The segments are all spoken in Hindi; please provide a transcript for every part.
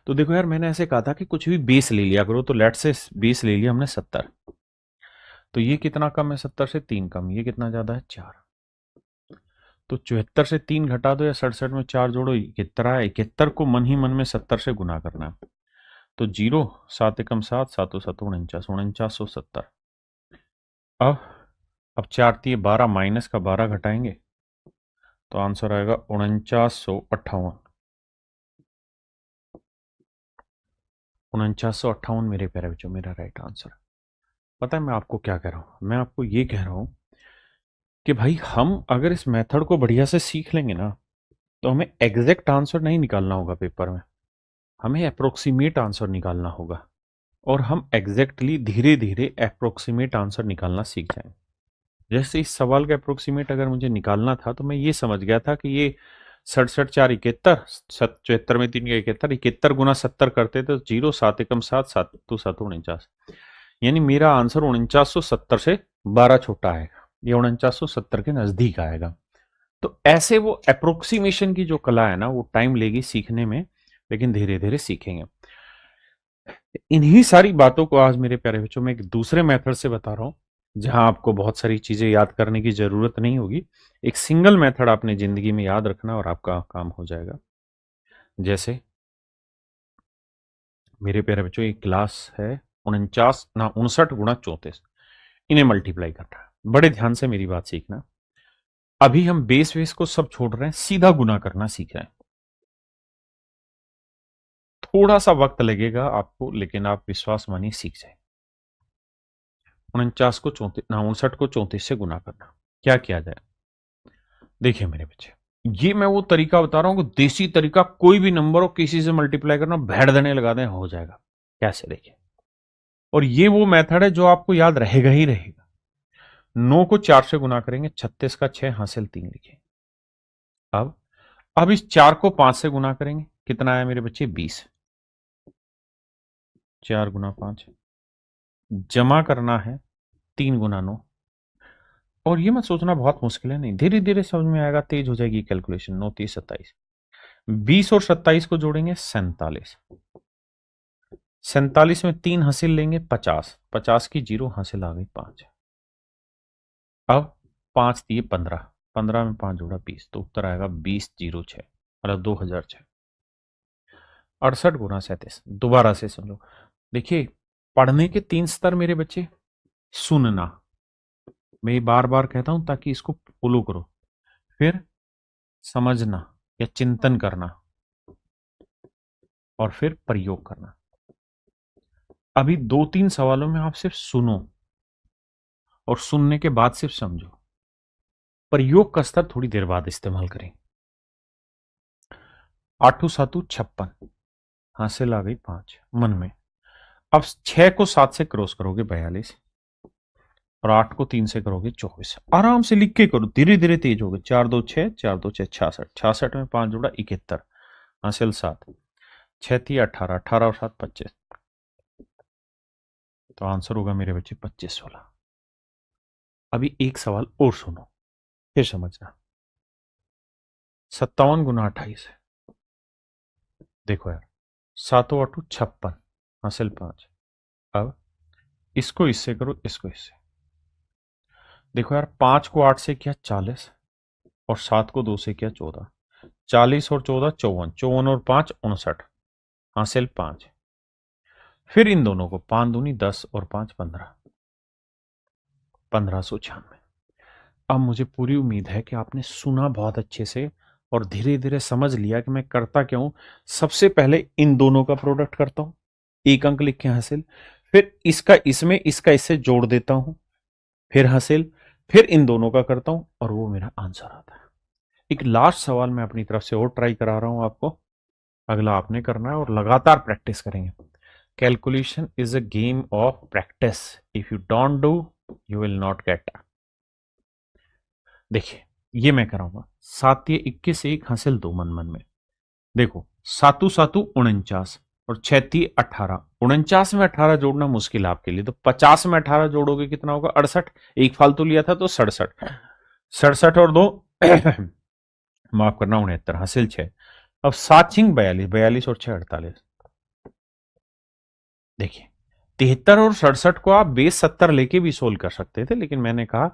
तो देखो यार, मैंने ऐसे कहा था कि कुछ भी बेस ले लिया करो, तो लेट से बेस ले लिया हमने 70। तो ये कितना कम है 70 से? 3 कम। ये कितना ज्यादा है? 4। तो 74 से 3 घटा दो या 67 में 4 जोड़ो, 71 है। 71 को मन ही मन में 70 से गुना करना है। तो 0, 7 एकम 7, 7 7 49, 4970। अब अब 4 दिए 12, माइनस का 12 घटाएंगे तो आंसर आएगा 4958। 4958 मेरे प्यारे बच्चों, मेरा राइट आंसर। पता है मैं आपको क्या कह रहा हूं? मैं आपको ये कह रहा हूं कि भाई हम अगर इस मेथड को बढ़िया से सीख लेंगे ना, तो हमें एग्जैक्ट आंसर नहीं निकालना होगा पेपर में, हमें अप्रोक्सीमेट आंसर निकालना होगा। और हम एग्जैक्टली धीरे धीरे अप्रोक्सीमेट आंसर निकालना सीख जाएंगे। जैसे इस सवाल का अप्रोक्सीमेट अगर मुझे निकालना था तो मैं ये समझ गया था कि ये 67 4 71, 74 में 3 71, 71 गुना 70 करते तो 0, 7 एकम 7, 7 2 7 49। यानी मेरा आंसर 4970 से 12 छोटा आएगा, ये 4970 के नजदीक आएगा। तो ऐसे वो अप्रोक्सीमेशन की जो कला है ना, वो टाइम लेगी सीखने में, लेकिन धीरे धीरे सीखेंगे। इन्हीं सारी बातों को आज मेरे प्यारे बच्चों में एक दूसरे मेथड से बता रहा हूं, जहां आपको बहुत सारी चीजें याद करने की जरूरत नहीं होगी। एक सिंगल मेथड आपने जिंदगी में याद रखना और आपका काम हो जाएगा। जैसे मेरे प्यारे बच्चों, एक क्लास है 49 ना 59 गुणा 34, इन्हें मल्टीप्लाई करना है। बड़े ध्यान से मेरी बात सीखना। अभी हम बेस वेस को सब छोड़ रहे हैं, सीधा गुना करना सीख रहे हैं। थोड़ा सा वक्त लगेगा आपको, लेकिन आप विश्वास मानिए सीख जाए। 49 को 34 ना 59 को 34 से गुना करना। क्या किया जाए? देखिए मेरे बच्चे, ये मैं वो तरीका बता रहा हूं कि देसी तरीका, कोई भी नंबर हो किसी से मल्टीप्लाई करना, भेड़ देने लगा दें हो जाएगा। कैसे? देखिए, और ये वो मेथड है जो आपको याद रहेगा ही रहेगा। 9 को 4 से गुना करेंगे, 36 का 6 हासिल 3 लिखे। अब इस 4 को 5 से गुना करेंगे, कितना आया मेरे बच्चे? 20। 4 गुना 5, जमा करना है 3 गुना 9। और ये मत सोचना बहुत मुश्किल है, नहीं, धीरे धीरे समझ में आएगा, तेज हो जाएगी कैलकुलेशन। 9 30 27, 20 और 27 को जोड़ेंगे 47। 47 में 3 हासिल लेंगे 50, 50 की 0 हासिल आ गई 5। अब 5 दिए 15, 15 में 5 जोड़ा 20, तो उत्तर आएगा 2006, मतलब 2006। 68 गुना 37, दोबारा से समझो। देखिए, पढ़ने के 3 स्तर मेरे बच्चे। सुनना, मैं बार बार कहता हूं ताकि इसको फॉलो करो। फिर समझना या चिंतन करना, और फिर प्रयोग करना। अभी 2-3 सवालों में आप सिर्फ सुनो और सुनने के बाद सिर्फ समझो। प्रयोग का स्तर थोड़ी देर बाद इस्तेमाल करें। 8 7 56, हासिल आ गई 5 मन में। अब 6 को 7 से क्रॉस करोगे 42, और 8 को 3 से करोगे 24। आराम से लिख के करो, धीरे धीरे तेज होगे। 4 2 6, 4 2 6 66, 66 में 5 जोड़ा 71, हासिल 7, 6 थी 18, 18 और 7 25। तो आंसर होगा मेरे बच्चे 25 16। अभी एक सवाल और सुनो, फिर समझना। 57 गुना 28 है। देखो यार, 7 8 56, हासिल 5। अब इसको इससे करो, इसको इससे। देखो यार, 5 को 8 से किया 40, और 7 को 2 से किया 14। 40 और 14 54, 54 और 5 59, हासिल 5। फिर इन दोनों को 5 दूनी 10 और 5 15, 1596। अब मुझे पूरी उम्मीद है कि आपने सुना बहुत अच्छे से और धीरे धीरे समझ लिया कि मैं करता क्या हूं। सबसे पहले इन दोनों का प्रोडक्ट करता हूं, 1 अंक लिख के हासिल। फिर इसका इसमें, इसका इससे जोड़ देता हूं, फिर हासिल। फिर इन दोनों का करता हूं और वो मेरा आंसर आता है। एक लास्ट सवाल मैं अपनी तरफ से और ट्राई करा रहा हूं आपको, अगला आपने करना है और लगातार प्रैक्टिस करेंगे। Calculation is a game of practice, if you don't do you will not gate. देखिए, ये मैं कराऊंगा। 7 ये 21, 1 हासिल 2 मन मन में। देखो, 7 7 49, और 6 18। 49 में 18 जोड़ना मुश्किल है आपके लिए, तो 50 में 18 जोड़ोगे कितना होगा? 68। एक फालतू लिया था तो 67, 67 और 2 माफ करना 69, हासिल 6। अब 7 छिंग 42, 42 और 6 48। देखिए 73 और 67 को आप बेस 70 लेके भी सोल्व कर सकते थे, लेकिन मैंने कहा,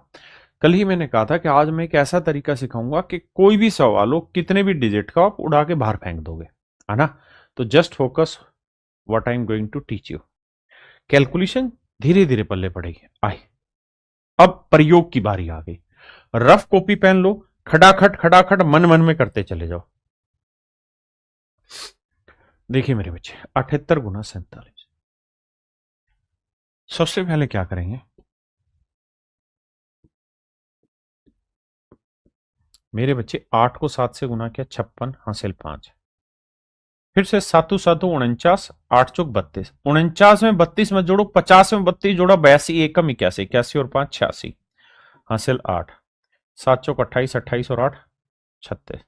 कल ही मैंने कहा था कि आज मैं एक ऐसा तरीका सिखाऊंगा कि कोई भी सवाल हो, कितने भी डिजिट का आप उड़ा के बाहर फेंक दोगे, है ना। तो just focus what I am going to teach you. Calculation धीरे धीरे पल्ले पड़ेगी। आए, अब प्रयोग की बारी आ गई। रफ कॉपी पेन लो, खटाखट खटाखट मन मन में करते चले जाओ। देखिए मेरे बच्चे, 78 गुना 47। सबसे पहले क्या करेंगे, मेरे बच्चे 8 को 7 से गुना किया, 56 हासिल 5। फिर से सातु सातु 49, 8 चौक 32, 49 में 32 में जोड़ो, 50 में 32 जोड़ा, 82 एकम 81, 81 और 5 86 हासिल 8। 7 चौक 28, 28 और 8 36।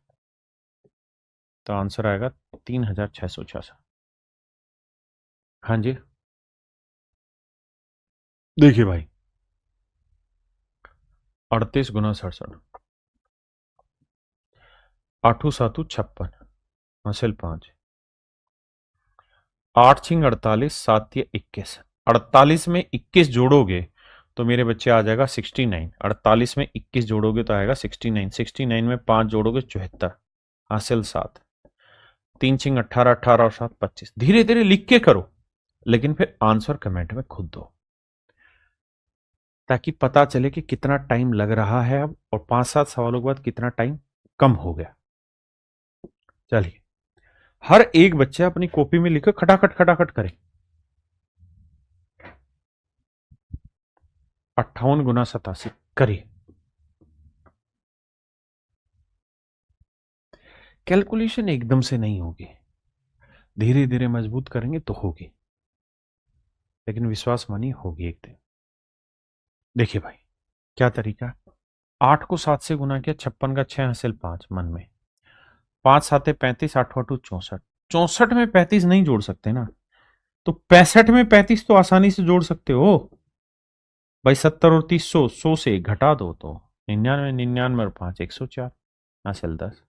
तो आंसर आएगा 3666। हाँ जी, देखिए भाई, 38 गुना 67, 8 सातु 56 हासिल 5, 8 छिंग 48, 7 ये 21। 48 में 21 जोड़ोगे तो मेरे बच्चे आ जाएगा 69। 48 में 21 जोड़ोगे तो आएगा 69। 69 में 5 जोड़ोगे 74 हासिल 7। 3 छिंग 18, 18 और 7 25। धीरे धीरे लिख के करो, लेकिन फिर आंसर कमेंट में खुद दो, ताकि पता चले कि कितना टाइम लग रहा है अब, और 5-7 सवालों के बाद कितना टाइम कम हो गया। चलिए, हर एक बच्चा अपनी कॉपी में लिखे, खटाखट खटाखट करे। 58 गुना 87 करिए। कैलकुलेशन एकदम से नहीं होगी, धीरे धीरे मजबूत करेंगे तो होगी, लेकिन विश्वास मानिए होगी एक दिन। देखिए भाई, क्या तरीका। 8 को 7 से गुना किया, 56 का 6 हासिल 5 मन में। 5 साते 35, 8 8 64। 64 में 35 नहीं जोड़ सकते ना, तो 65 में 35 तो आसानी से जोड़ सकते हो भाई। 70 और 30 100, 100 से घटा दो तो 99, 99 और 5 104 हासिल 10।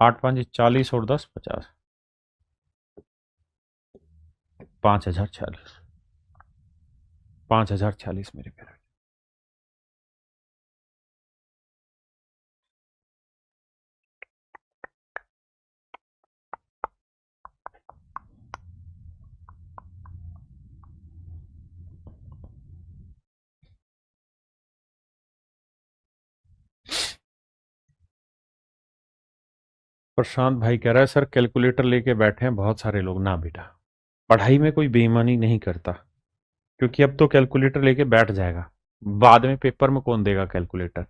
8 5 40 और 10 50, 5040। 5040 मेरे प्यारे। प्रशांत भाई कह रहा है, सर कैलकुलेटर लेके बैठे हैं बहुत सारे लोग। ना बेटा, पढ़ाई में कोई बेईमानी नहीं करता, क्योंकि अब तो कैलकुलेटर लेके बैठ जाएगा, बाद में पेपर में कौन देगा कैलकुलेटर।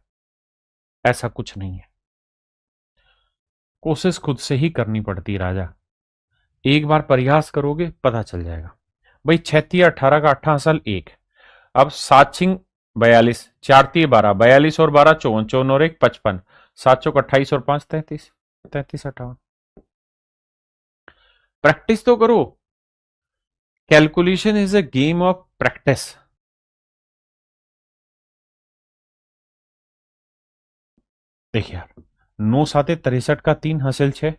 ऐसा कुछ नहीं है, कोशिश खुद से ही करनी पड़ती है राजा। एक बार प्रयास करोगे पता चल जाएगा। भाई 36 18 का 8 साल 1। अब 7 छिंग 42, 4 3 12, 42 और 12 54, 54 और 1 55, 7 चौक 28 और 5 33, 33 58। प्रैक्टिस तो करो, calculation is a game of practice. देखिए यार, 9 साते 63 का 3 हासिल 6।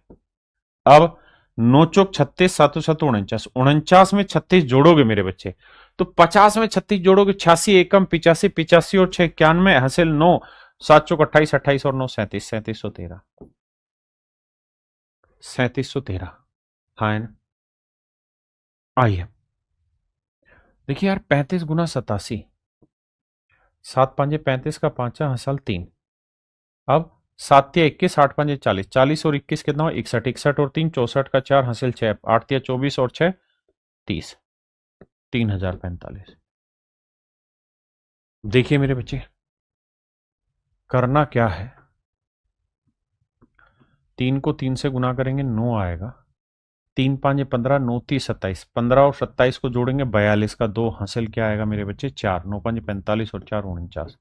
अब 9 चौक 36, 7 7 49, 49 में 36 जोड़ोगे मेरे बच्चे तो 50 में 36 जोड़ोगे, 86 एकम 85, 85 और 6 91 हासिल 9। 7 चौक 28, 28 और 9 37, 3713, 3713। हाँ है ना। आइए, देखिए यार, 35 गुना 87, 7 पांजे 35 का 5 हासिल 3। अब 7 या 21, 8 पांजे 40, 40 और 21 कितना हो 61, 61 और 3 64 का 4 हासिल 6, 8 या 24 और 6 30, 3045। देखिए मेरे बच्चे, करना क्या है, 3 को 3 से गुना करेंगे 9 आएगा। 3 5 15, 9 30 27, 15 और 27 को जोड़ेंगे 42 का 2 हासिल क्या आएगा मेरे बच्चे 4, 9 5 45 और 4 49,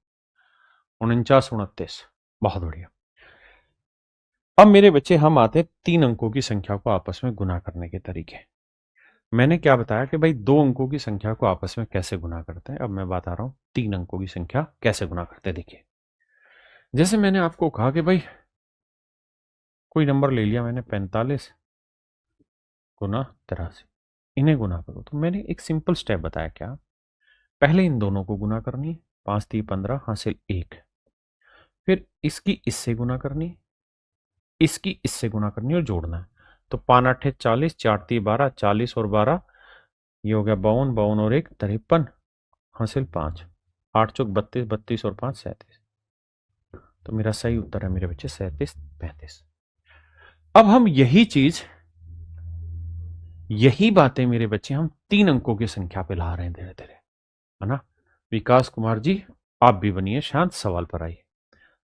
49 29। बहुत बढ़िया। अब मेरे बच्चे हम आते हैं 3 अंकों की संख्या को आपस में गुना करने के तरीके। मैंने क्या बताया कि भाई 2 अंकों की संख्या को आपस में कैसे गुना करते हैं, अब मैं बता रहा हूं 3 अंकों की संख्या कैसे गुना करते हैं। देखिए, जैसे मैंने आपको कहा कि भाई कोई नंबर ले लिया मैंने 45 गुना 83, इन्हें गुना करो। तो मैंने एक सिंपल स्टेप बताया क्या, पहले इन दोनों को गुना करनी, 5 3 15 हासिल 1, फिर इसकी इससे गुना करनी, इसकी इससे गुना करनी और जोड़ना है। तो 5 8 40, 4 3 12, 40 और 12 ये हो गया 52, 52 और 1 53 हासिल 5, 8 चौक 32, 32 और 5 37। तो मेरा सही उत्तर है मेरे बच्चे 37 35। अब हम यही बातें मेरे बच्चे हम 3 अंकों की संख्या पे ला रहे हैं धीरे धीरे, है ना। विकास कुमार जी आप भी बनिए शांत, सवाल पर आइए।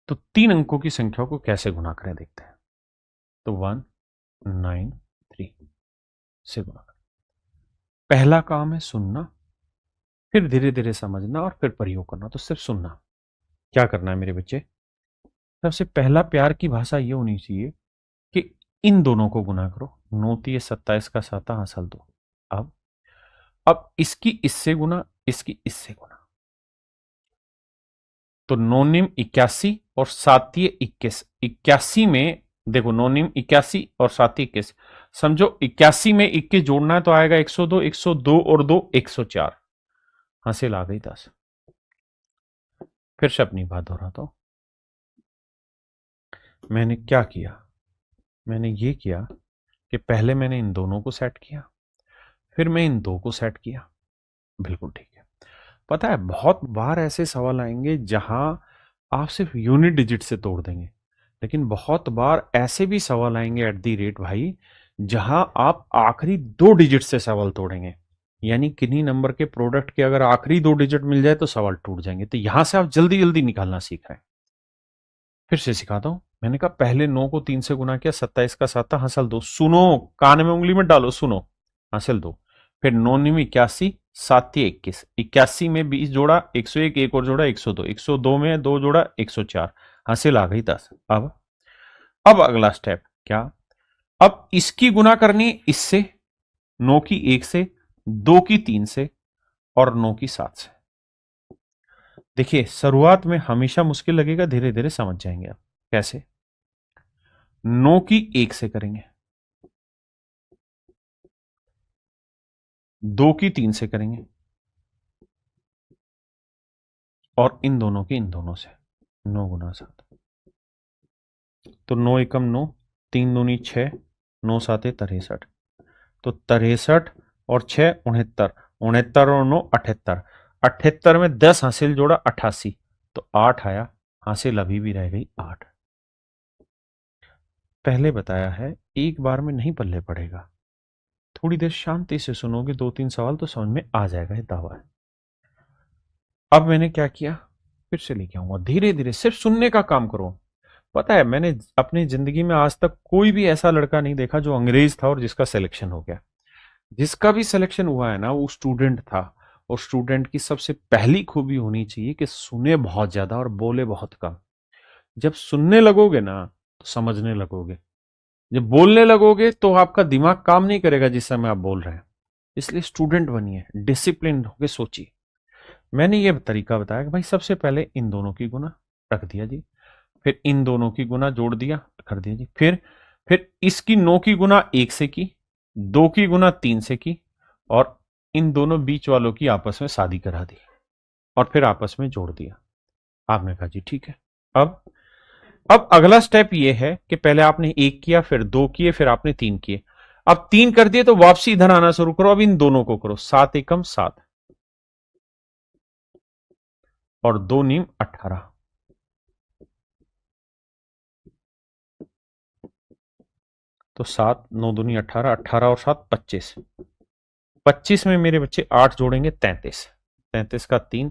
तो 3 अंकों की संख्या को कैसे गुना करें देखते हैं। तो 193 से गुना करें। पहला काम है सुनना, फिर धीरे धीरे समझना और फिर प्रयोग करना। तो सिर्फ सुनना, क्या करना है मेरे बच्चे, सबसे पहला प्यार की भाषा ये होनी चाहिए कि इन दोनों को गुना करो। 9 3 27 का 7 हासिल 2। अब इसकी इससे गुना, इसकी इससे गुना, तो 9 निम 81 और 7 21। 81 में देखो 9 निम 81 और 7 21, समझो 81 में 21 जोड़ना है तो आएगा 102, 102 और 2 104, हासिल आ गई 10। फिर से अपनी बात दोहराता हूं, मैंने क्या किया, मैंने ये किया कि पहले मैंने इन दोनों को सेट किया, फिर मैं इन दो को सेट किया। बिल्कुल ठीक है। पता है बहुत बार ऐसे सवाल आएंगे जहां आप सिर्फ यूनिट डिजिट से तोड़ देंगे, लेकिन बहुत बार ऐसे भी सवाल आएंगे एट दी रेट भाई जहां आप आखिरी 2 डिजिट से सवाल तोड़ेंगे, यानी किन्हीं नंबर के प्रोडक्ट के अगर आखिरी 2 डिजिट मिल जाए तो सवाल टूट जाएंगे। तो यहां से आप जल्दी जल्दी निकालना सीख रहे हैं। फिर से सिखाता हूं, मैंने कहा पहले 9 को 3 से गुना किया, 27 का 7 हासिल 2। सुनो, कान में उंगली में डालो, सुनो, हासिल 2। फिर 9 निम 81, 7 21, 81 में 20 जोड़ा 101, एक और जोड़ा 102, 102 में 2 जोड़ा 104, हासिल आ गई 10। अब अगला स्टेप क्या, अब इसकी गुना करनी इससे, 9 की 1 से, 2 की 3 से और 9 की 7 से। देखिए शुरुआत में हमेशा मुश्किल लगेगा, धीरे धीरे समझ जाएंगे आप कैसे। 9 की 1 से करेंगे, 2 की 3 से करेंगे और इन दोनों की इन दोनों से। 9 गुना 7, तो 9 एकम 9, 3 दूनी 6, 9 7 63, तो 63 और 6 69, 69 और 9 78, 78 में 10 हासिल जोड़ा 88, तो 8 आया, हासिल अभी भी रह गई 8। पहले बताया है एक बार में नहीं पल्ले पड़ेगा, थोड़ी देर शांति से सुनोगे 2 3 सवाल तो समझ में आ जाएगा, ये दावा है। अब मैंने क्या किया, फिर से लेके आऊंगा, धीरे धीरे सिर्फ सुनने का काम करो। पता है मैंने अपनी जिंदगी में आज तक कोई भी ऐसा लड़का नहीं देखा जो अंग्रेज था और जिसका सिलेक्शन हो गया। जिसका भी सिलेक्शन हुआ है ना वो स्टूडेंट था, और स्टूडेंट की सबसे पहली खूबी होनी चाहिए कि सुने बहुत ज्यादा और बोले बहुत कम। जब सुनने लगोगे ना तो समझने लगोगे, जब बोलने लगोगे तो आपका दिमाग काम नहीं करेगा जिस समय आप बोल रहे हैं। इसलिए स्टूडेंट बनिए, डिसिप्लिन होकर सोचिए। मैंने ये तरीका बताया कि भाई सबसे पहले इन दोनों की गुना रख दिया जी, फिर इन दोनों की गुना जोड़ दिया कर दिया जी, फिर इसकी 9 की गुना 1 से की, 2 की गुना 3 से की और इन दोनों बीच वालों की आपस में शादी करा दी और फिर आपस में जोड़ दिया। आपने कहा जी ठीक है। अब अगला स्टेप ये है कि पहले आपने 1 किया, फिर 2 किए, फिर आपने 3 किए। अब 3 कर दिए तो वापसी इधर आना शुरू करो। अब इन दोनों को करो, 7 एकम 7 और 2 नीम 18, तो 7 9 दूनी 18, 18 और 7 25, 25 में मेरे बच्चे 8 जोड़ेंगे 33, 33 का 3,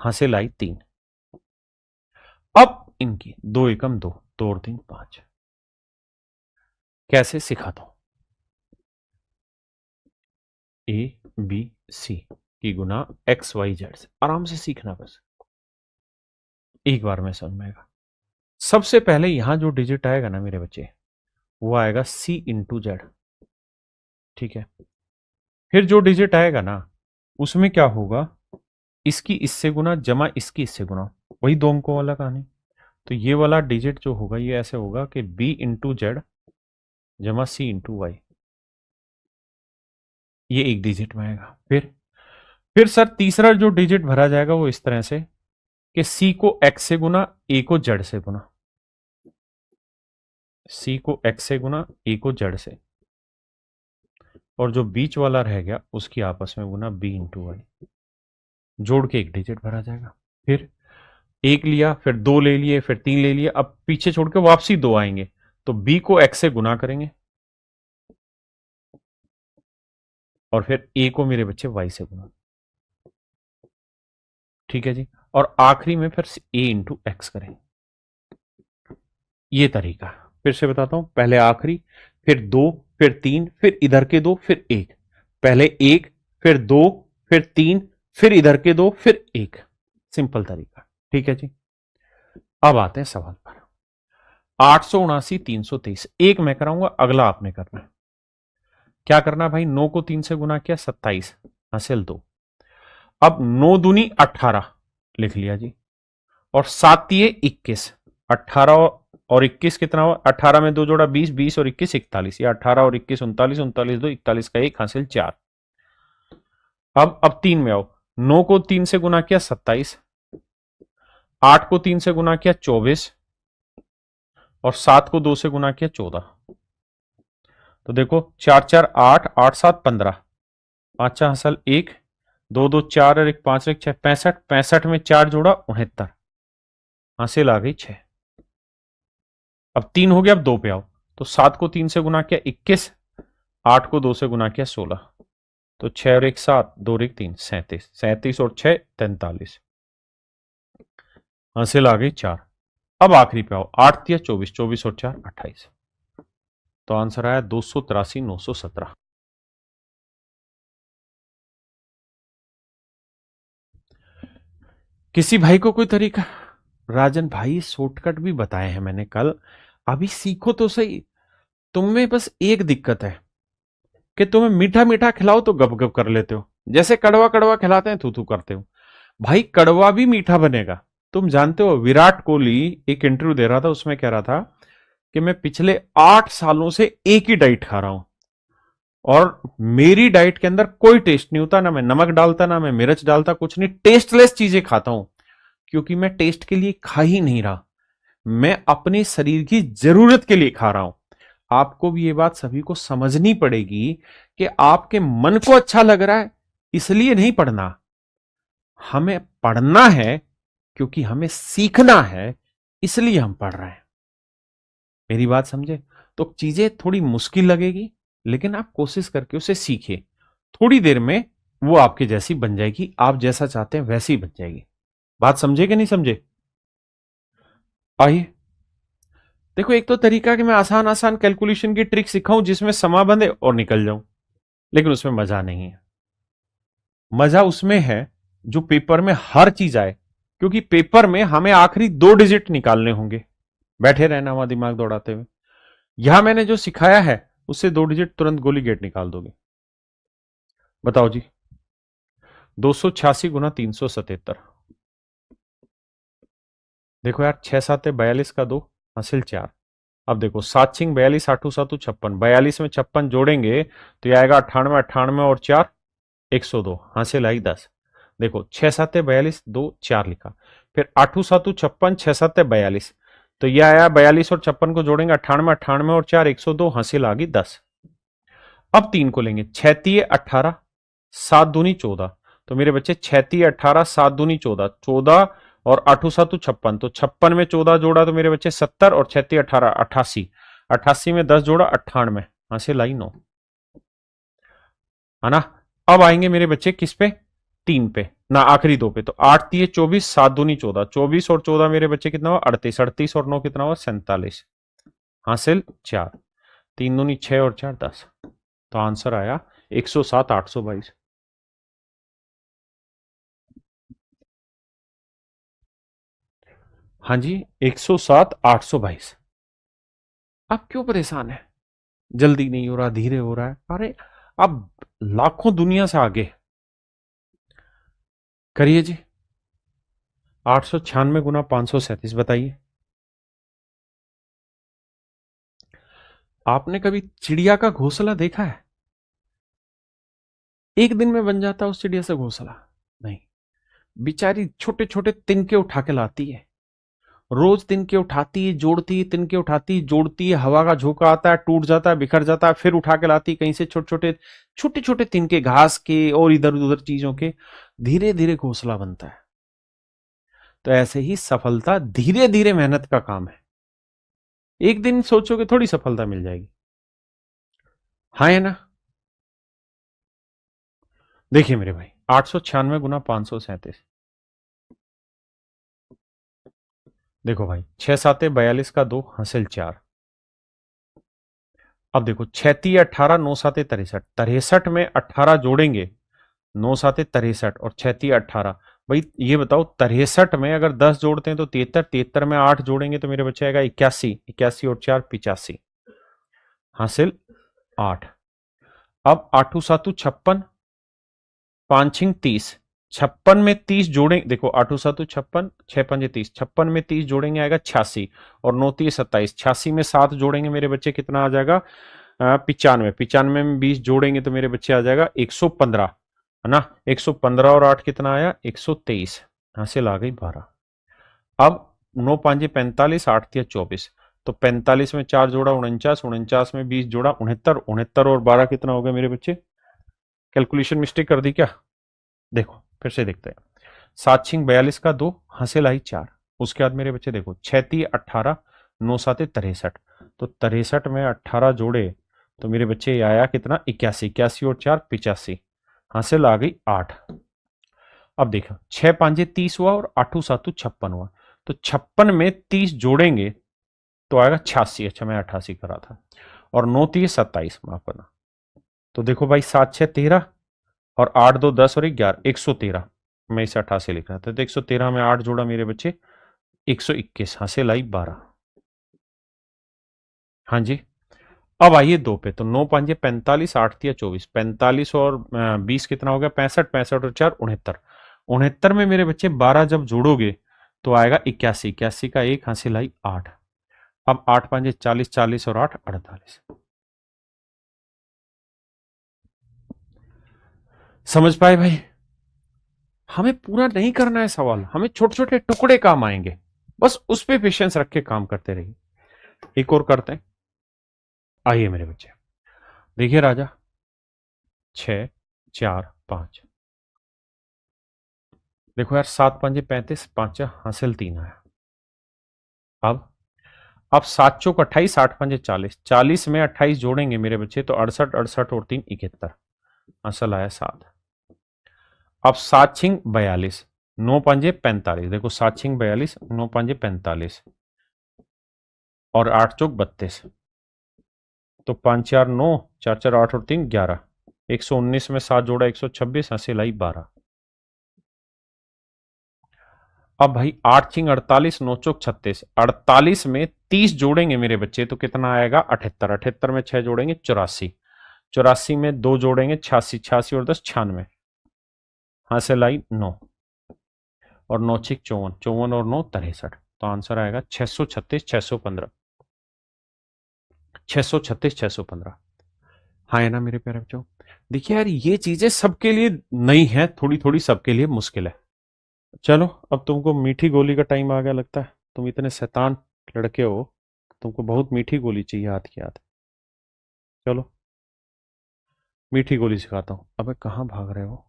हासिल आई 3। अब इनकी 2 एकम 2, 2 और 3 5, कैसे सिखाता हूं। ए बी सी की गुना एक्स वाई जेड से, आराम से सीखना, बस एक बार में समझ में आएगा। सबसे पहले यहां जो डिजिट आएगा ना मेरे बच्चे वो आएगा सी इंटू जेड, ठीक है। फिर जो डिजिट आएगा ना उसमें क्या होगा, इसकी इससे गुना जमा इसकी इससे गुना, वही दो अंकों वाला कहानी। तो ये वाला डिजिट जो होगा ये ऐसे होगा कि बी इंटू जेड जमा सी इंटू वाई, ये एक डिजिट में आएगा। फिर सर तीसरा जो डिजिट भरा जाएगा वो इस तरह से कि सी को एक्स से गुना, ए को जेड से गुना, सी को एक्स से गुना, ए को जेड से, और जो बीच वाला रह गया उसकी आपस में गुना बी इंटू वाई, जोड़ के एक डिजिट भरा जाएगा। फिर एक लिया, फिर दो ले लिए, फिर तीन ले लिए, अब पीछे छोड़ के वापसी दो आएंगे, तो बी को एक्स से गुना करेंगे और फिर ए को मेरे बच्चे वाई से गुना। ठीक है जी। और आखिरी में फिर ए इंटू एक्स करेंगे। ये तरीका फिर से बताता हूं, पहले आखिरी, फिर दो, फिर तीन, फिर इधर के दो, फिर एक, पहले एक, फिर दो, फिर तीन, फिर इधर के दो, फिर एक। सिंपल तरीका। ठीक है जी। अब आते हैं सवाल पर। 879 323, एक मैं कराऊंगा, अगला आपने करना है। क्या करना है भाई, 9 को 3 से गुना किया 27 हासिल 2। अब 9 दूनी 18 लिख लिया जी, और 7 तिये 21, 18 और 21 कितना हुआ, 18 में दो जोड़ा 20, 20 और 21 41, या 18 और 21 39, 39 दो 41 का एक हासिल 4। अब 3 में आओ, 9 को 3 से गुना किया 27, 8 को 3 से गुना किया 24, और 7 को 2 से गुना किया 14। तो देखो 4 4 8, 8 7 15, 5 हासिल 1, 2 2 4 और 1 5 1 6 65, 65 में 4 जोड़ा 69, हासिल आ गई 6। अब 3 हो गया, अब 2 पे आओ, तो 7 को 3 से गुना किया 21, 8 को 2 से गुना किया 16, तो 6 और 1 7, 2 और 1 3, 37, 37 और 6 43, हासिल आ गई 4। अब आखिरी पे आओ, 8 तिया 24, 24 और 4 28, तो आंसर आया 283 917। किसी भाई को कोई तरीका? राजन भाई शॉर्टकट भी बताए हैं मैंने कल, अभी सीखो तो सही। तुम में बस एक दिक्कत है कि तुम्हें मीठा मीठा खिलाओ तो गप गप कर लेते हो, जैसे कड़वा कड़वा खिलाते हैं थू थू करते हो। भाई कड़वा भी मीठा बनेगा। तुम जानते हो विराट कोहली एक इंटरव्यू दे रहा था, उसमें कह रहा था कि मैं पिछले 8 सालों से एक ही डाइट खा रहा हूं, और मेरी डाइट के अंदर कोई टेस्ट नहीं होता, ना मैं नमक डालता, ना मैं मिर्च डालता, कुछ नहीं, टेस्टलेस चीजें खाता हूं, क्योंकि मैं टेस्ट के लिए खा ही नहीं रहा, मैं अपने शरीर की जरूरत के लिए खा रहा हूं। आपको भी ये बात सभी को समझनी पड़ेगी कि आपके मन को अच्छा लग रहा है इसलिए नहीं पढ़ना, हमें पढ़ना है क्योंकि हमें सीखना है, इसलिए हम पढ़ रहे हैं। मेरी बात समझे? तो चीजें थोड़ी मुश्किल लगेगी, लेकिन आप कोशिश करके उसे सीखिए, थोड़ी देर में वो आपके जैसी बन जाएगी, आप जैसा चाहते हैं वैसी बन जाएगी। बात समझे कि नहीं समझे? आइए देखो, एक तो तरीका कि मैं आसान आसान कैलकुलेशन की ट्रिक सिखाऊं जिसमें समा बंधे और निकल जाऊं, लेकिन उसमें मजा नहीं है। मजा उसमें है जो पेपर में हर चीज आए, क्योंकि पेपर में हमें आखिरी 2 डिजिट निकालने होंगे, बैठे रहना वहां दिमाग दौड़ाते हुए। यहां मैंने जो सिखाया है उससे 2 डिजिट तुरंत गोली गेट निकाल दोगे। बताओ जी, 286 गुना 377। देखो यार, 6 7 42 का 2 हासिल 4। अब देखो 7 6 42, 8 7 56, 42 में 56 जोड़ेंगे तो यह आएगा 98, 98 और 4 102, हासिल आई 10। देखो 6 7 42, 2 4 लिखा, फिर 8 7 56, 6 7 42, तो यह आया 42 और 56 को जोड़ेंगे 98, 98 और 4 102, हासिल आ गई 10। अब 3 को लेंगे, 6 तिये 18, 7 दूनी 14, तो मेरे बच्चे 6 तिये 18, 7 दूनी 14, 14 और 8 7 56, तो 56 में 14 जोड़ा तो मेरे बच्चे 70, और 6 तिये 18 88, 88 में 10 जोड़ा 98, हासिल आई 9, है ना। अब आएंगे मेरे बच्चे किस पे, 3 पे ना, आखिरी 2 पे, तो 8 तिये 24, 7 दूनी 14, 24 और 14 मेरे बच्चे कितना हुआ 38, 38 और 9 कितना हुआ 47, हासिल 4, 3 दूनी 6 और 4 10, तो आंसर आया 107 822। हाँ जी, 107 822। आप क्यों परेशान है? जल्दी नहीं हो रहा, धीरे हो रहा है, अरे अब लाखों दुनिया से आगे। करिए जी, 896 गुना 537, बताइए। आपने कभी चिड़िया का घोंसला देखा है? एक दिन में बन जाता उस चिड़िया से घोंसला? नहीं, बेचारी छोटे छोटे तिनके उठा के लाती है, रोज तिनके उठाती है, जोड़ती है, तिनके उठाती है, जोड़ती है, हवा का झोंका आता है, टूट जाता है, बिखर जाता है, फिर उठा के लाती है कहीं से, छोटे छोटे छोटे छोटे तिनके घास के और इधर उधर चीजों के, धीरे धीरे घोंसला बनता है। तो ऐसे ही सफलता धीरे धीरे मेहनत का काम है। एक दिन सोचोगे थोड़ी सफलता मिल जाएगी। हाँ है ना? देखिए मेरे भाई, 896 गुना 537, देखो भाई, 6 साते 42 का 2 हासिल 4। अब देखो, 6 18, 9 साते 63, 63 में 18 जोड़ेंगे, 9 साते 63 और 6 18। भाई ये बताओ, 63 में अगर 10 जोड़ते हैं तो 73, 73 में 8 जोड़ेंगे तो मेरे बच्चे आएगा 81, 81 और 4 85, हासिल 8। अब 8 सातु 56, 5 छिंग 30, 56 में 30 जोड़ेंगे, देखो 8 सातु 56, 6 पंजे 30, 56 में 30 जोड़ेंगे आएगा 86 और 9 30 27, 86 में 7 जोड़ेंगे मेरे बच्चे कितना आ जाएगा? 95, 95 में 20 जोड़ेंगे तो मेरे बच्चे आ जाएगा 115, है ना? 115 और 8 कितना आया? 123, हासिल आ गई 12। अब 9 पांजे 45, 8 तिया 24, तो 45 में 4 जोड़ा 49, 49 में 20 जोड़ा 69, 69 और 12 कितना हो गया मेरे बच्चे? कैलकुलेशन मिस्टेक कर दी क्या? देखो फिर से देखते हैं। 7 छिंग 42 का 2, हासिल आई 4। उसके बाद मेरे बच्चे देखो, 6 ती 18, 9 साते 63, तो 63 में 18 जोड़े तो मेरे बच्चे ये आया कितना? 81, 81 और 4 85, हासिल आ गई 8। अब देखो, 6 पांजे 30 हुआ और 8 सातु 56 हुआ, तो 56 में 30 जोड़ेंगे तो आएगा 86, अच्छा मैं 88 करा था, और 9 30 27, माफ करना। तो देखो भाई, 7 6 13 और 8 2 10 और 11, 113, मैं इसे 88 लिख रहा था, तो 113 में 8 जोड़ा मेरे बच्चे 121, हासिल आई 12। हाँ जी। अब आइए 2 पे, तो 9 पांजे 45, 8 तिया 24, 45 और 20 कितना हो गया? 65, 65 और 4 69, 69 में मेरे बच्चे 12 जब जोड़ोगे तो आएगा 81, 81 का 1, हासिल आई 8। अब 8 पांजे 40, 40 और 8 48। समझ पाए भाई? हमें पूरा नहीं करना है सवाल, हमें छोटे छोटे टुकड़े काम आएंगे, बस उस पे पेशेंस रख के काम करते रहिए। एक और करते हैं, आइए मेरे बच्चे, देखिए राजा, 6 4 5, देखो यार, 7 पांजे 35, 5 हासिल 3 आया। अब 7 चौक 28, 8 पंजे 40, 40 में 28 जोड़ेंगे मेरे बच्चे तो 68, 68 और 3 71, हासिल आया 7। अब 7 छिंग 42, 9 पंजे 45, देखो 7 छिंग 42, 9 पंजे 45 और 8 चौक 32, तो 5 4 9, 4 4 8 और 3 11, 119 में 7 जोड़ा 126, हासिल आई 12। अब भाई 8 छिंग 48, 9 चौक 36, 48 में 30 जोड़ेंगे मेरे बच्चे तो कितना आएगा? 78, 78 में 6 जोड़ेंगे 84, 84 में 2 जोड़ेंगे 86, 86 और 10 96, हासिल आई 9, और 9 छिक 54, 54 और 9 63, तो आंसर आएगा 636 615, 636 615। हाँ है ना मेरे प्यारे बच्चों? देखिए यार, ये चीजें सबके लिए नई है, थोड़ी थोड़ी सबके लिए मुश्किल है। चलो, अब तुमको मीठी गोली का टाइम आ गया लगता है, तुम इतने शैतान लड़के हो, तुमको बहुत मीठी गोली चाहिए हाथ की हाथ। चलो, मीठी गोली सिखाता हूँ। अबे कहाँ भाग रहे हो?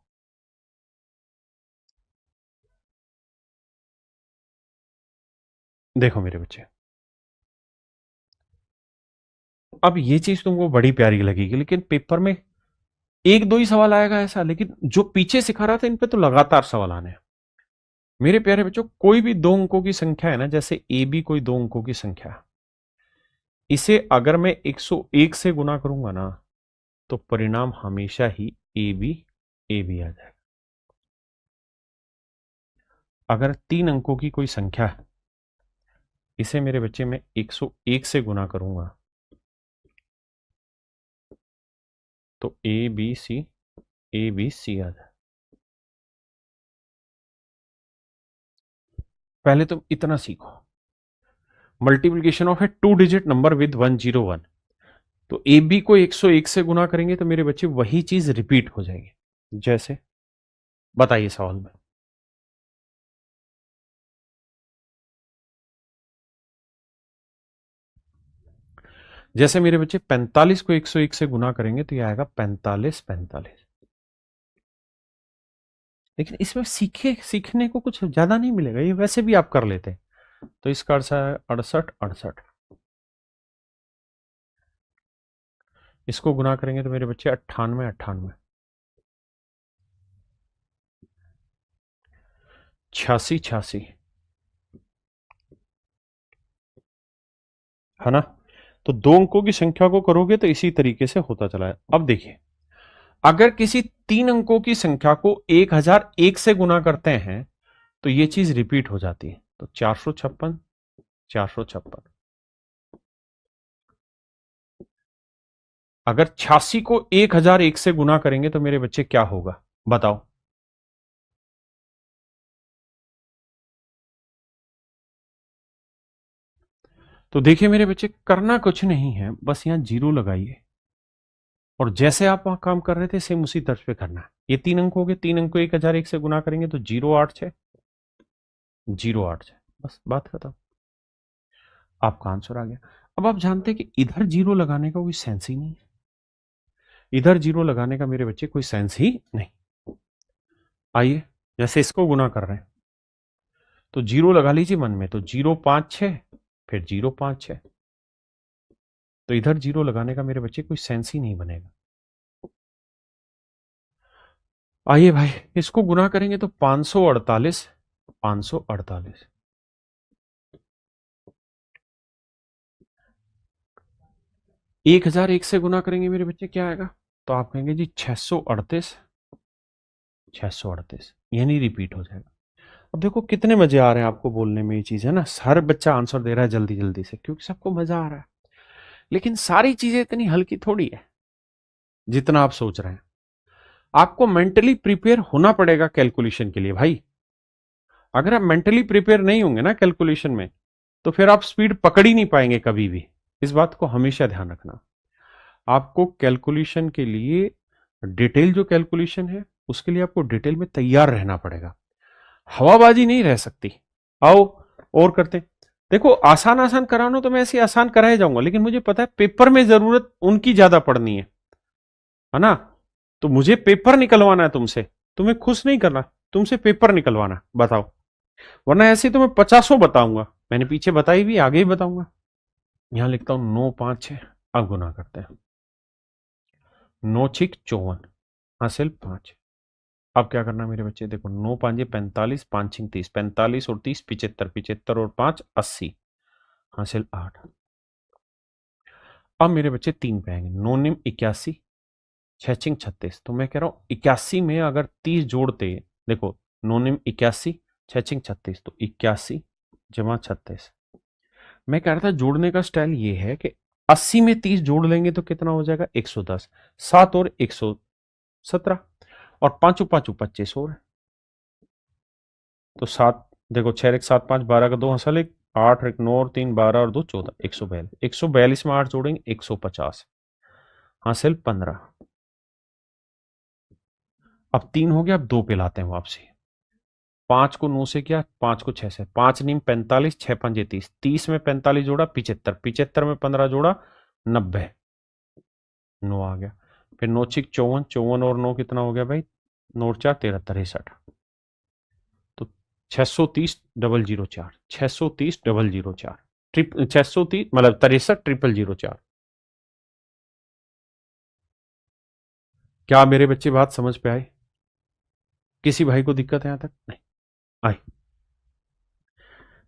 देखो मेरे बच्चे, अब ये चीज तुमको बड़ी प्यारी लगेगी, लेकिन पेपर में एक दो ही सवाल आएगा ऐसा, लेकिन जो पीछे सिखा रहा था इन पे तो लगातार सवाल आने हैं। मेरे प्यारे बच्चों, कोई भी दो अंकों की संख्या है ना, जैसे ए बी कोई दो अंकों की संख्या है, इसे अगर मैं 101 से गुना करूंगा ना, तो परिणाम हमेशा ही ए बी आ जाएगा। अगर 3 अंकों की कोई संख्या है, इसे मेरे बच्चे में 101 से गुना करूंगा तो ए बी सी आ जाए। पहले तुम इतना सीखो, multiplication of A 2 digit number with 101, तो ए बी को 101 से गुना करेंगे तो मेरे बच्चे वही चीज रिपीट हो जाएगी। जैसे बताइए सवाल में। जैसे मेरे बच्चे 45 को 101 से गुना करेंगे तो ये आएगा 45 45। लेकिन इसमें सीखने को कुछ ज्यादा नहीं मिलेगा, ये वैसे भी आप कर लेते हैं। तो इसका अर्थ है 68 68। इसको गुना करेंगे तो मेरे बच्चे 98 98। 86 86, है ना। तो दो अंकों की संख्या को करोगे तो इसी तरीके से होता चला है। अब देखिए, अगर किसी तीन अंकों की संख्या को 1001 से गुना करते हैं तो ये चीज रिपीट हो जाती है। तो 456 456। अगर 86 को 1001 से गुना करेंगे तो मेरे बच्चे क्या होगा, बताओ। तो देखिए मेरे बच्चे, करना कुछ नहीं है, बस यहां जीरो लगाइए और जैसे आप वहां काम कर रहे थे सेम उसी तर्ज पे करना है। ये तीन अंक हो गए, तीन अंक को 1001 से गुना करेंगे तो 086 086। बस बात खत्म, आपका आंसर आ गया। अब आप जानते हैं कि इधर जीरो लगाने का कोई सेंस ही नहीं है, इधर जीरो लगाने का मेरे बच्चे कोई सेंस ही नहीं। आइए, जैसे इसको गुना कर रहे हैं तो जीरो लगा लीजिए मन में, तो 056 फिर 056। तो इधर जीरो लगाने का मेरे बच्चे कोई सेंस ही नहीं बनेगा। आइए भाई, इसको गुना करेंगे तो 548 548। 1001 से गुना करेंगे मेरे बच्चे क्या आएगा, तो आप कहेंगे जी 638 638, यानी रिपीट हो जाएगा। अब देखो कितने मजे आ रहे हैं आपको बोलने में, ये चीज है ना, हर बच्चा आंसर दे रहा है जल्दी जल्दी से क्योंकि सबको मजा आ रहा है। लेकिन सारी चीजें इतनी हल्की थोड़ी है जितना आप सोच रहे हैं। आपको मेंटली प्रिपेयर होना पड़ेगा कैलकुलेशन के लिए भाई। अगर आप मेंटली प्रिपेयर नहीं होंगे ना कैलकुलेशन में, तो फिर आप स्पीड पकड़ ही नहीं पाएंगे कभी भी। इस बात को हमेशा ध्यान रखना। आपको कैलकुलेशन के लिए, डिटेल जो कैलकुलेशन है उसके लिए आपको डिटेल में तैयार रहना पड़ेगा, हवाबाजी नहीं रह सकती। आओ और करते हैं। देखो आसान आसान कराना तो मैं ऐसे आसान कराए जाऊंगा, लेकिन मुझे पता है पेपर में जरूरत उनकी ज्यादा पड़नी है ना। तो मुझे पेपर निकलवाना है तुमसे, तुम्हें खुश नहीं करना, तुमसे पेपर निकलवाना। बताओ, वरना ऐसे तो मैं 50 बताऊंगा, मैंने पीछे बताई भी आगे ही बताऊंगा। यहां लिखता हूं 9 5 6। अब गुना करते हैं, 9 6 54 हासिल 5। अब क्या करना मेरे बच्चे, देखो 9 5 45, 5 6 30, 45 और 30 75, 75 और 5 80 हासिल 8। अब मेरे बच्चे तीन पे आएंगे, 9 9 81, 6 6 36। तो मैं कह रहा हूं 81 में अगर 30 जोड़ते, देखो 9 9 81, 6 6 36, तो 81 जमा 36। मैं कह रहा था जोड़ने का स्टाइल ये है कि 80 में 30 जोड़ लेंगे तो कितना हो जाएगा, 110। 7 और 117 और पांचों पांचों 25 और, तो 7, देखो 6 1 7 5 12 का 2 हंसल 1, 8 1 9 और 3 12 और 2 14, 142। 142 में 8 जोड़ेंगे 150 हासिल 15। अब 3 हो गया, अब 2 पे लाते हैं वापसी। 5 को 9 से किया, 5 को 6 से, 5 नीम 45, 6 पंजे 30, 30 में 45 जोड़ा 75, 75 में 15 जोड़ा 90, 9 आ गया। फिर 9 6 54, 54 और 9 कितना हो गया भाई, 9 4 13 63। तो 630 004, 630 004, 630 मतलब 63 004। क्या मेरे बच्चे बात समझ पे आए, किसी भाई को दिक्कत है यहां तक, नहीं आई।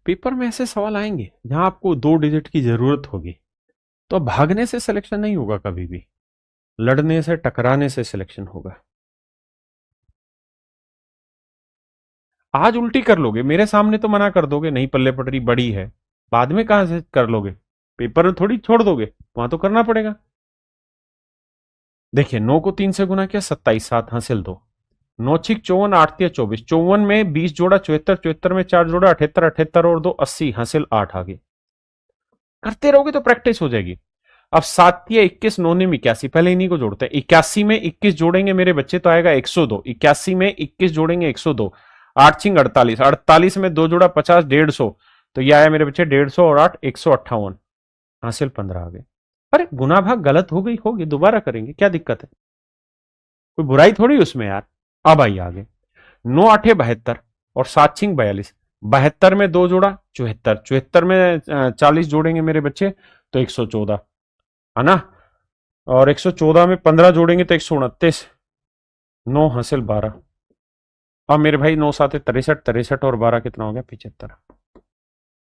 पेपर में ऐसे सवाल आएंगे जहां आपको 2 डिजिट की जरूरत होगी, तो अब भागने से सिलेक्शन नहीं होगा कभी भी, लड़ने से टकराने से सिलेक्शन होगा। आज उल्टी कर लोगे, मेरे सामने तो मना कर दोगे नहीं पल्ले पटरी बड़ी है, बाद में कहां से कर लोगे, पेपर में थोड़ी छोड़ दोगे, वहां तो करना पड़ेगा। देखिए 9 को 3 से गुना किया 27, 7 हासिल 2, 9 6 54, 8 3 24, 54 में 20 जोड़ा 74, 74 में 4 जोड़ा 78, 78 और 2 80 हासिल 8 आगे। करते रहोगे तो प्रैक्टिस हो जाएगी। अब 7 × 21 9 9 81, पहले इन्हीं को जोड़ते हैं। 81 में 21 जोड़ेंगे मेरे बच्चे तो आएगा 102। 81 में 21 जोड़ेंगे 102। 8 छिंग 48, 48 में 2 जोड़ा 50, 150। तो ये आया मेरे बच्चे 150 और 8 158। हासिल 15 आ गए। अरे गुना भाग गलत हो गई होगी, दोबारा करेंगे, क्या दिक्कत है, कोई बुराई थोड़ी उसमें यार। अब आइए आगे। 9 8 72 और 7 छिंग 42। 72 में 2 जोड़ा 74, 74 में 40 जोड़ेंगे मेरे बच्चे तो 114, है ना। और 114 में 15 जोड़ेंगे तो 129। 9 हासिल 12। अब मेरे भाई 9 7 63, 63 और 12 कितना हो गया 75।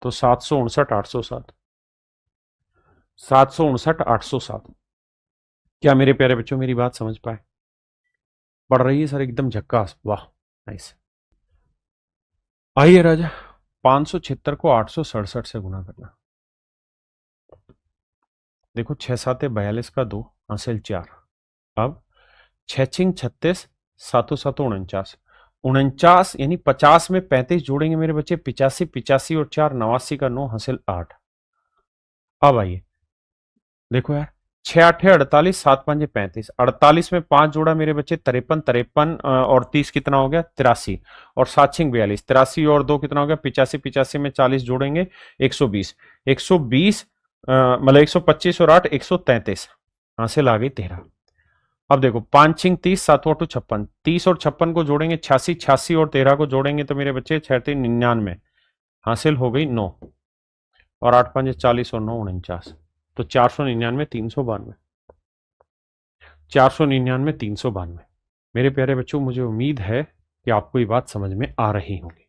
तो 759 807, 759 807। क्या मेरे प्यारे बच्चों मेरी बात समझ पाए? पढ़ रही है सर एकदम झक्कास, वाह नाइस। आइए राजा, 576 को 867 से गुना करना। देखो 6 7 42 का 2 हासिल 4। अब 6 छिंग 36, 7 7 49। 49 यानी 50 में 35 जोड़ेंगे मेरे बच्चे 85, 85 और 4 89 का 9 हासिल 8। अब आइए देखो यार, 6 8 48, 7 5 35। 48 में 5 जोड़ा मेरे बच्चे 53, 53 और 30 कितना हो गया 83। और 7 छिंग 42, 83 और 2 कितना हो गया 85, 85 में 40 जोड़ेंगे 120। 120 मतलब 125 और 8 133। हासिल आ गई 13। अब देखो 5 छिंग 30, 7 8 56। 30 और 56 को जोड़ेंगे 86, 86 और 13 को जोड़ेंगे तो मेरे बच्चे 6 3 99। हासिल हो गई 9। और 8 5 40 और 9 49। तो 499 392। 499 392। मेरे प्यारे बच्चों मुझे उम्मीद है कि आपको ये बात समझ में आ रही होगी।